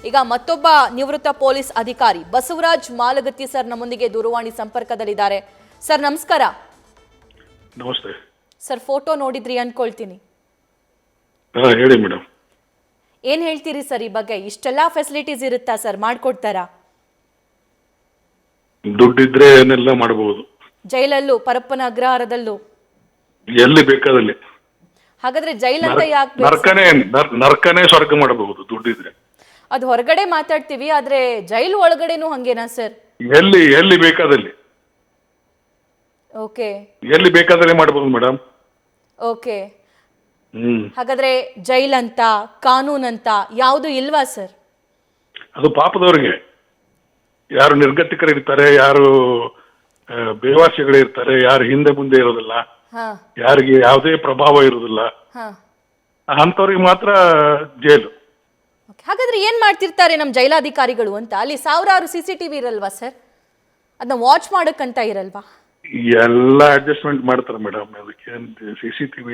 ಈಗ ಮತ್ತೊಬ್ಬ ನಿವೃತ್ತ ಪೊಲೀಸ್ ಅಧಿಕಾರಿ ಬಸವರಾಜ್ ಮಾಲಗತ್ತಿ ಸರ್ ನಮ್ಮೊಂದಿಗೆ ದೂರವಾಣಿ ಸಂಪರ್ಕದಲ್ಲಿದ್ದಾರೆ. ಸರ್ ನಮಸ್ಕಾರ. ನಮಸ್ತೆ ಸರ್, ಫೋಟೋ ನೋಡಿದ್ರಿ ಅನ್ಕೊಳ್ತೀನಿ. ಹೇಳಿ ಮೇಡಮ್. ಏನ್ ಹೇಳ್ತೀರಿ ಸರ್ ಈ ಬಗ್ಗೆ? ಇಷ್ಟೆಲ್ಲಾ ಫೆಸಿಲಿಟೀಸ್ ಇರುತ್ತಾ ಸರ್? ಮಾಡ್ಕೊಡ್ತಾರಾ? ದುಡ್ಡಿದ್ರೆ ಏನೆಲ್ಲ ಮಾಡಬಹುದು. ಜೈಲಲ್ಲೂ, ಪರಪ್ಪನ ಅಗ್ರಹಾರದಲ್ಲೂ, ಎಲ್ಲಿ ಬೇಕಾದಲ್ಲಿ. ಹಾಗಾದ್ರೆ ಜೈಲ್ ಅಂತ ಯಾಕೆ? ನರ್ಕನೇ ಸ್ವರ್ಗ ಮಾಡಬಹುದು ದುಡ್ಡಿದ್ರೆ. ಅದು ಹೊರಗಡೆ ಮಾತಾಡ್ತೀವಿ, ಆದ್ರೆ ಜೈಲ್ ಒಳಗಡೆನೂ ಹಂಗೇನಾ ಸರ್? ಎಲ್ಲಿ ಬೇಕಾದಲ್ಲಿ. ಓಕೆ, ಎಲ್ಲಿ ಬೇಕಾದಲ್ಲಿ ಮಾಡಬಹುದು ಮೇಡಮ್. ಓಕೆ. ಹಾಗಾದ್ರೆ ಜೈಲ್ ಅಂತ, ಕಾನೂನ್ ಅಂತ ಯಾವುದು ಇಲ್ವಾ ಸರ್? ಅದು ಪಾಪದವರಿಗೆ. ಯಾರು ನಿರ್ಗತಿಕರಿರ್ತಾರೆ, ಯಾರು ಬೇವಾಸಿಗಳಿರ್ತಾರೆ, ಯಾರು ಹಿಂದೆ ಮುಂದೆ ಇರೋದಿಲ್ಲ, ಯಾರಿಗೆ ಯಾವುದೇ ಪ್ರಭಾವ ಇರೋದಿಲ್ಲ, ಅಂತವ್ರಿಗೆ ಮಾತ್ರ ಜೈಲು. ಹಾಗಾದ್ರೆ ಏನ್ ಮಾಡ್ತಿರ್ತಾರೆ ನಮ್ಮ ಜೈಲಾಧಿಕಾರಿಗಳು ಅಂತ? ಅಲ್ಲಿ ಸಾವಿರಾರು CCTV ಇರಲ್ವಾ ಸರ್? ಅದನ್ನ ವಾಚ್ ಮಾಡಕ್ಕಂತ ಇರಲ್ವಾ? ಎಲ್ಲ ಅಡ್ಜಸ್ಟ್ಮೆಂಟ್ ಮಾಡ್ತಾರೆ ಮೇಡಮ್. ಅದಕ್ಕೆ CCTV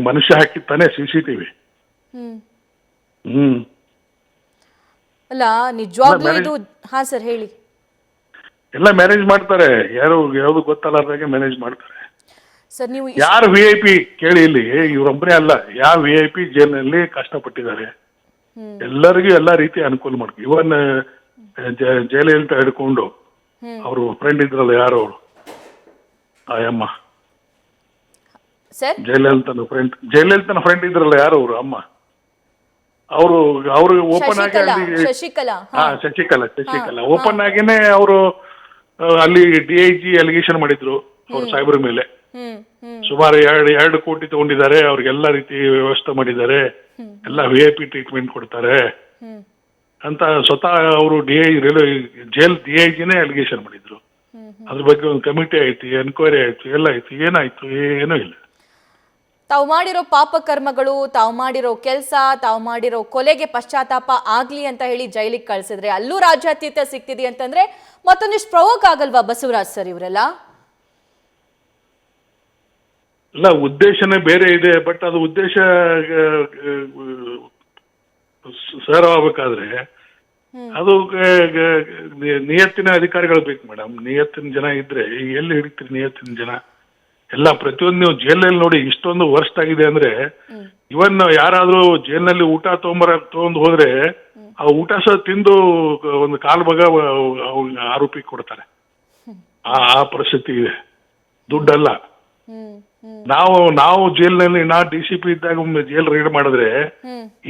ಮನುಷ್ಯ ಹಾಕಿತ್ತಾನೆ CCTV. ಅಲ್ಲ, ನಿಜವಾಗ್ಲೂ ಇದು. ಹಾ ಸರ್, ಹೇಳಿ. ಎಲ್ಲ ಮ್ಯಾನೇಜ್ ಮಾಡ್ತಾರೆ. ಯಾವುದು ಗೊತ್ತಲ್ಲಾರ್ದಾಗೆ ಮ್ಯಾನೇಜ್ ಮಾಡ್ತಾರೆ ಸರ್. ನೀವು ಯಾರು VIP ಕೇಳಿ, ಇಲ್ಲಿ ಇವರೊಬ್ಬರೇ ಅಲ್ಲ, ಯಾವ VIP ಜೈಲಿನಲ್ಲಿ ಕಷ್ಟಪಟ್ಟಿದ್ದಾರೆ. ಎಲ್ಲರಿಗೂ ಎಲ್ಲಾ ರೀತಿ ಅನುಕೂಲ ಮಾಡ್ಕೊ. ಇವನ್ ಜೈಲಲಿತ ಹಿಡ್ಕೊಂಡು ಅವರು ಫ್ರೆಂಡ್ ಇದ್ರಲ್ಲ, ಯಾರು ಅವರು, ಅಮ್ಮ ಸರ್, ಜಯಲಲಿತನ ಫ್ರೆಂಡ್ ಇದ್ರಲ್ಲ, ಯಾರು ಅವರು, ಅಮ್ಮ, ಅವರು ಓಪನ್ ಆಗಿ ಶಶಿಕಲಾ ಓಪನ್ ಆಗಿನೇ ಅವರು ಅಲ್ಲಿ DIG ಅಲಿಗೇಷನ್ ಮಾಡಿದ್ರು ಅವ್ರ ಸಾಹೇಬ್ರ ಮೇಲೆ. ಸುಮಾರು 2 ಕೋಟಿ ತಗೊಂಡಿದ್ದಾರೆ. ಅವ್ರಿಗೆಲ್ಲ ರೀತಿ ವ್ಯವಸ್ಥೆ ಮಾಡಿದ್ದಾರೆ, ಎಲ್ಲ VIP ಟ್ರೀಟ್ಮೆಂಟ್ ಕೊಡ್ತಾರೆ ಅಂತ ಸ್ವತಃ ಅವರು ಜೈಲ್ DIGನೇ ಅಲಿಗೇಷನ್ ಮಾಡಿದ್ರು. ಅದ್ರ ಬಗ್ಗೆ ಒಂದು ಕಮಿಟಿ ಆಯ್ತು, ಎನ್ಕ್ವೈರಿ ಆಯ್ತು, ಎಲ್ಲ ಆಯ್ತು. ಏನಾಯ್ತು? ಏನೂ ಇಲ್ಲ. ತಾವು ಮಾಡಿರೋ ಪಾಪ ಕರ್ಮಗಳು, ತಾವು ಮಾಡಿರೋ ಕೆಲಸ, ತಾವು ಮಾಡಿರೋ ಕೊಲೆಗೆ ಪಶ್ಚಾತ್ತಾಪ ಆಗ್ಲಿ ಅಂತ ಹೇಳಿ ಜೈಲಿಗೆ ಕಳ್ಸಿದ್ರೆ ಅಲ್ಲೂ ರಾಜ್ಯಾತೀತ ಸಿಗ್ತಿದೆ ಅಂತಂದ್ರೆ ಮತ್ತೊಂದಿಷ್ಟು ಪ್ರವೋಕ್ ಆಗಲ್ವಾ ಬಸವರಾಜ್ ಸರ್ ಇವರೆಲ್ಲ? ಇಲ್ಲ, ಉದ್ದೇಶನೇ ಬೇರೆ ಇದೆ. ಬಟ್ ಅದು ಉದ್ದೇಶ ಸರ್ ಆಗ್ಬೇಕಾದ್ರೆ ಅದು ನಿಯತ್ತಿನ ಅಧಿಕಾರಿಗಳು ಬೇಕು ಮೇಡಮ್. ನಿಯತ್ತಿನ ಜನ ಇದ್ರೆ ಎಲ್ಲಿ ಹಿಡಿತೀರಿ? ನಿಯತ್ತಿನ ಜನ ಎಲ್ಲ ಪ್ರತಿಯೊಂದು ನೀವು ಜೈಲಲ್ಲಿ ನೋಡಿ, ಇಷ್ಟೊಂದು ವರ್ಸ್ಟ್ ಆಗಿದೆ ಅಂದ್ರೆ, ಇವನ್ ಯಾರಾದ್ರೂ ಜೈಲಿನಲ್ಲಿ ಊಟ ತಗೊಂಡು ಹೋದ್ರೆ ಆ ಊಟ ಸಹ ತಿಂದು ಒಂದು ಕಾಲ್ ಭಾಗ ಆರೋಪಿ ಕೊಡ್ತಾರೆ. ಆ ಪರಿಸ್ಥಿತಿ ಇದೆ. ದುಡ್ಡಲ್ಲ. ನಾವು ಜೈಲಿನಲ್ಲಿ DCP ಇದ್ದಾಗ ಜೈಲ್ ರೈಡ್ ಮಾಡಿದ್ರೆ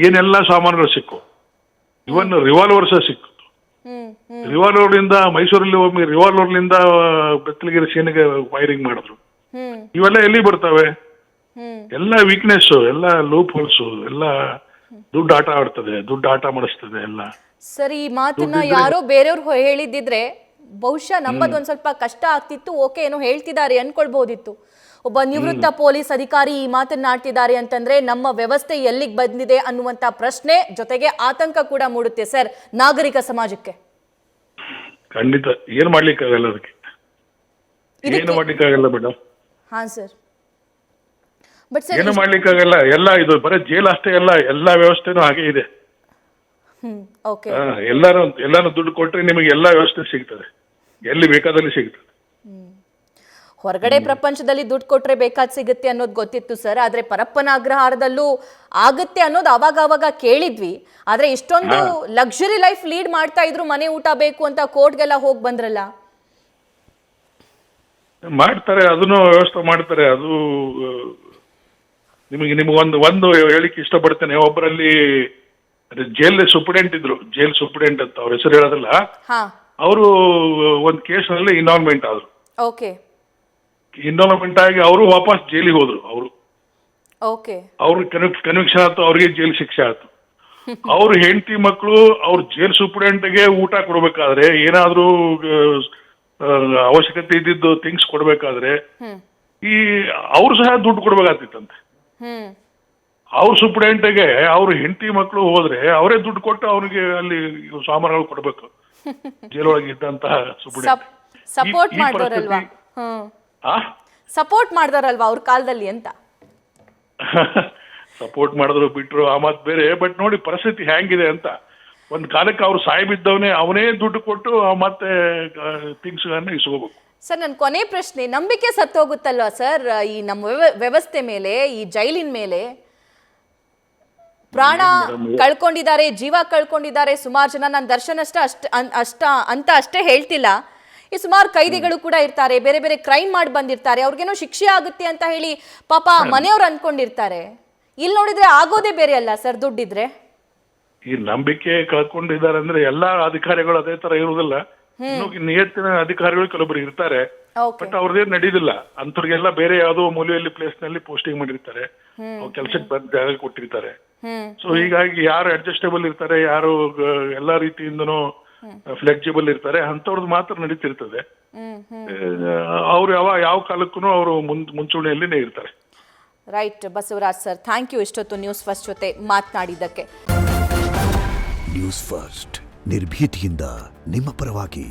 ಏನೆಲ್ಲ ಸಾಮಾನುಗಳು ಸಿಕ್ಕು. ಇವನ್ ರಿವಾಲ್ವರ್ಸ್ ಸಿಕ್ಕು. ರಿವಾಲ್ವರ್ನಿಂದ ಮೈಸೂರಲ್ಲಿ ಒಮ್ಮೆ ರಿವಾಲ್ವರ್ನಿಂದ ಬೆತ್ತಲಗಿರಿ ಸೇನೆಗೆ ಫೈರಿಂಗ್ ಮಾಡಿದ್ರು. ಇವೆಲ್ಲ ಎಲ್ಲಿ ಬರ್ತವೆ? ಎಲ್ಲ ವೀಕ್ನೆಸ್, ಎಲ್ಲ ಲೂಪ್ ಹೋಲ್ಸ್, ಎಲ್ಲ ದುಡ್ಡು ಆಟ ಆಡ್ತದೆ, ದುಡ್ಡು ಆಟ ಮಾಡಿಸ್ತದೆ ಎಲ್ಲ. ಸರಿ, ಈ ಮಾತನ್ನ ಯಾರೋ ಬೇರೆಯವ್ರು ಹೇಳಿದ್ದಿದ್ರೆ ಬಹುಶಃ ನಮ್ಮದೊಂದ್ ಸ್ವಲ್ಪ ಕಷ್ಟ ಆಗ್ತಿತ್ತು. ಓಕೆ, ಏನೋ ಹೇಳ್ತಿದ್ದಾರೆ ಅನ್ಕೊಳ್ಬಹುದಿತ್ತು. ಒಬ್ಬ ನಿವೃತ್ತ ಪೊಲೀಸ್ ಅಧಿಕಾರಿ ಈ ಮಾತನ್ನ ಆಡ್ತಿದ್ದಾರೆ ಅಂತಂದ್ರೆ ನಮ್ಮ ವ್ಯವಸ್ಥೆ ಎಲ್ಲಿಗೆ ಬಂದಿದೆ ಅನ್ನುವಂತ ಪ್ರಶ್ನೆ ಜೊತೆಗೆ ಆತಂಕ ಕೂಡ ಮೂಡುತ್ತೆ ಸರ್ ನಾಗರಿಕ ಸಮಾಜಕ್ಕೆ. ಖಂಡಿತ ಏನ್ ಮಾಡ್ಲಿಕ್ಕಾಗಲ್ಲ, ಅದಕ್ಕೆ ಏನು ಮಾಡ್ಲಿಕ್ಕಾಗಲ್ಲ ಮೇಡಮ್. ಹಾ ಸರ್, ಬಟ್ ಸರ್ ಏನು ಮಾಡ್ಲಿಕ್ಕಾಗಲ್ಲ. ಎಲ್ಲ ಇದು ಬರೀ ಜೈಲ್ ಅಷ್ಟೇ ಅಲ್ಲ, ಎಲ್ಲಾ ವ್ಯವಸ್ಥೆನೂ ಹಾಗೆ ಇದೆ. ಓಕೆ, ಎಲ್ಲಾನು ದುಡ್ಡು ಕೊಟ್ರೆ ನಿಮಗೆ ಎಲ್ಲಾ ವ್ಯವಸ್ಥೆ ಸಿಗ್ತದೆ, ಎಲ್ಲಿ ಬೇಕಾದಲ್ಲಿ ಸಿಗ್ತದೆ. ಹೊರಗಡೆ ಪ್ರಪಂಚದಲ್ಲಿ ದುಡ್ಡು ಕೊಟ್ರೆ ಬೇಕಾದ್ ಸಿಗುತ್ತೆ ಅನ್ನೋದು ಗೊತ್ತಿತ್ತು ಸರ್. ಆದ್ರೆ ಪರಪ್ಪನ ಅಗ್ರಹಾರದಲ್ಲೂ ಆಗತ್ತೆ ಅನ್ನೋದು ಅವಾಗ ಕೇಳಿದ್ವಿ. ಆದ್ರೆ ಇಷ್ಟೊಂದು ಲಕ್ಸುರಿ ಲೈಫ್ ಲೀಡ್ ಮಾಡ್ತಾ ಇದ್ರು, ಮನೆ ಊಟ ಬೇಕು ಅಂತ ಕೋರ್ಟ್ಗೆಲ್ಲ ಹೋಗಿ ಬಂದ್ರಲ್ಲ. ಮಾಡ್ತಾರೆ, ಅದನ್ನು ವ್ಯವಸ್ಥೆ ಮಾಡ್ತಾರೆ. ಅದು ನಿಮಗೊಂದು ಹೇಳಿಕ್ಕೆ ಇಷ್ಟಪಡ್ತೇನೆ. ಒಬ್ಬರಲ್ಲಿ ಜೈಲ್ ಸೂಪರ್ಡೆಂಟ್ ಇದ್ರು, ಜೈಲ್ ಸೂಪರ್ಡೆಂಟ್ ಅಂತ ಅವ್ರ ಹೆಸರು ಹೇಳೋದಿಲ್ಲ. ಅವರು ಒಂದು ಕೇಸ್ನಲ್ಲಿ ಇನ್ವಾಲ್ವ್ಮೆಂಟ್ ಆದ್ರು. ಓಕೆ, ಇನ್ವಾಲ್ವ್ಮೆಂಟ್ ಆಗಿ ಅವರು ವಾಪಸ್ ಜೈಲಿಗೆ ಹೋದ್ರು. ಅವ್ರ ಕನ್ವಿಕ್ಷನ್ ಆಯ್ತು, ಅವ್ರಿಗೆ ಜೈಲ್ ಶಿಕ್ಷೆ ಆಯ್ತು. ಅವ್ರ ಹೆಂಡತಿ ಮಕ್ಕಳು ಅವ್ರ ಜೈಲ್ ಸೂಪರ್ಡೆಂಟ್ಗೆ ಊಟ ಕೊಡ್ಬೇಕಾದ್ರೆ, ಏನಾದ್ರೂ ಅವಶ್ಯಕತೆ ಇದ್ದಿದ್ದು ಥಿಂಗ್ಸ್ ಕೊಡ್ಬೇಕಾದ್ರೆ ಅವ್ರು ಸಹ ದುಡ್ಡು ಕೊಡ್ಬೇಕಾಗ್ತಿತ್ತಂತೆ. ಅವ್ರ ಸೂಪರ್ಡೆಂಟ್ಗೆ ಅವ್ರ ಹೆಂಡತಿ ಮಕ್ಕಳು ಹೋದ್ರೆ ಅವರೇ ದುಡ್ಡು ಕೊಟ್ಟು ಅವ್ರಿಗೆ ಅಲ್ಲಿ ಸಾಮಾನುಗಳು ಕೊಡ್ಬೇಕು. ಜೈಲೊಳಗೆ ಇದ್ದಂತಹ ಸೂಪರ್ಡೆಂಟ್ ಸಪೋರ್ಟ್ ಮಾಡ್ದಾರಲ್ವಾ ಅವ್ರ ಕಾಲದಲ್ಲಿ ಅಂತ. ಸಪೋರ್ಟ್ ಮಾಡಿದ್ರು ಬಿಟ್ರು ಆ ಮಾತು ಬೇರೆ. ಬಟ್ ನೋಡಿ ಪರಿಸ್ಥಿತಿ ಹೆಂಗಿದೆ ಅಂತ. ಒಂದ್ ಕಾಲಕ್ಕೆ ಅವ್ರು ಸಾಯ್ಬಿದ್ದವನೇ ಅವನೇ ದುಡ್ಡು ಕೊಟ್ಟು ಮತ್ತೆ ಥಿಂಗ್ಸ್ ಇಸ್ಕೋಬೇಕು. ಸರ್, ನನ್ನ ಕೊನೆ ಪ್ರಶ್ನೆ, ನಂಬಿಕೆ ಸತ್ತೋಗುತ್ತಲ್ವಾ ಸರ್ ಈ ನಮ್ಮ ವ್ಯವಸ್ಥೆ ಮೇಲೆ, ಈ ಜೈಲಿನ ಮೇಲೆ? ಪ್ರಾಣ ಕಳ್ಕೊಂಡಿದ್ದಾರೆ, ಜೀವ ಕಳ್ಕೊಂಡಿದ್ದಾರೆ ಸುಮಾರು ಜನ. ನಾನು ದರ್ಶನ್ ಅಷ್ಟೇ ಹೇಳ್ತಿಲ್ಲ. ಈ ಸುಮಾರು ಕೈದಿಗಳು ಕೂಡ ಇರ್ತಾರೆ, ಬೇರೆ ಬೇರೆ ಕ್ರೈಮ್ ಮಾಡಿ ಬಂದಿರ್ತಾರೆ, ಅವ್ರಿಗೇನೋ ಶಿಕ್ಷೆ ಆಗುತ್ತೆ ಅಂತ ಹೇಳಿ ಪಾಪ ಮನೆಯವ್ರು ಅನ್ಕೊಂಡಿರ್ತಾರೆ. ಇಲ್ಲಿ ನೋಡಿದ್ರೆ ಆಗೋದೇ ಬೇರೆ ಅಲ್ಲ ಸರ್, ದುಡ್ಡಿದ್ರೆ. ಈ ನಂಬಿಕೆ ಕಳ್ಕೊಂಡಿದ್ದಾರೆ ಅಂದ್ರೆ ಎಲ್ಲಾ ಅಧಿಕಾರಿಗಳು ಅದೇ ತರ ಇರುವುದಿಲ್ಲ. ಇನ್ನು ನಿಯತ್ತಿನ ಅಧಿಕಾರಿಗಳು ಕೆಲವೊಬ್ರು ಇರ್ತಾರೆ, ಬಟ್ ಅವ್ರದ್ದೇನ್ ನಡೀದಿಲ್ಲ. ಅಂಥವ್ರಿಗೆಲ್ಲ ಬೇರೆ ಯಾವುದೋ ಮೂಲೆಯಲ್ಲಿ ಪ್ಲೇಸ್ ನಲ್ಲಿ ಪೋಸ್ಟಿಂಗ್ ಮಾಡಿರ್ತಾರೆ, ಕೆಲ್ಸಕ್ಕೆ ಬಂದ ಜಾಗ ಕೊಟ್ಟಿರ್ತಾರೆ. ಸೊ ಹೀಗಾಗಿ ಯಾರು ಅಡ್ಜಸ್ಟೇಬಲ್ ಇರ್ತಾರೆ, ಯಾರು ಎಲ್ಲಾ ರೀತಿಯಿಂದನೂ ಫ್ಲೆಕ್ಸಿಬಲ್ ಇರ್ತಾರೆ, ಅಂತವ್ರದ್ದು ಮಾತ್ರ ನಡೀತಿರ್ತದೆ. ಅವ್ರು ಯಾವ ಕಾಲಕ್ಕೂ ಅವರು ಮುಂಚೂಣಿಯಲ್ಲಿನೇ ಇರ್ತಾರೆ. Right Basavaraj sir, thank you ಇಷ್ಟೊತ್ತು ನ್ಯೂಸ್ ಫಸ್ಟ್ ಜೊತೆ ಮಾತನಾಡಿದ್ದಕ್ಕೆ. ನ್ಯೂಸ್ ಫಸ್ಟ್ ನಿರ್ಭೀತಿಯಿಂದ ನಿಮ್ಮ ಪರವಾಗಿ.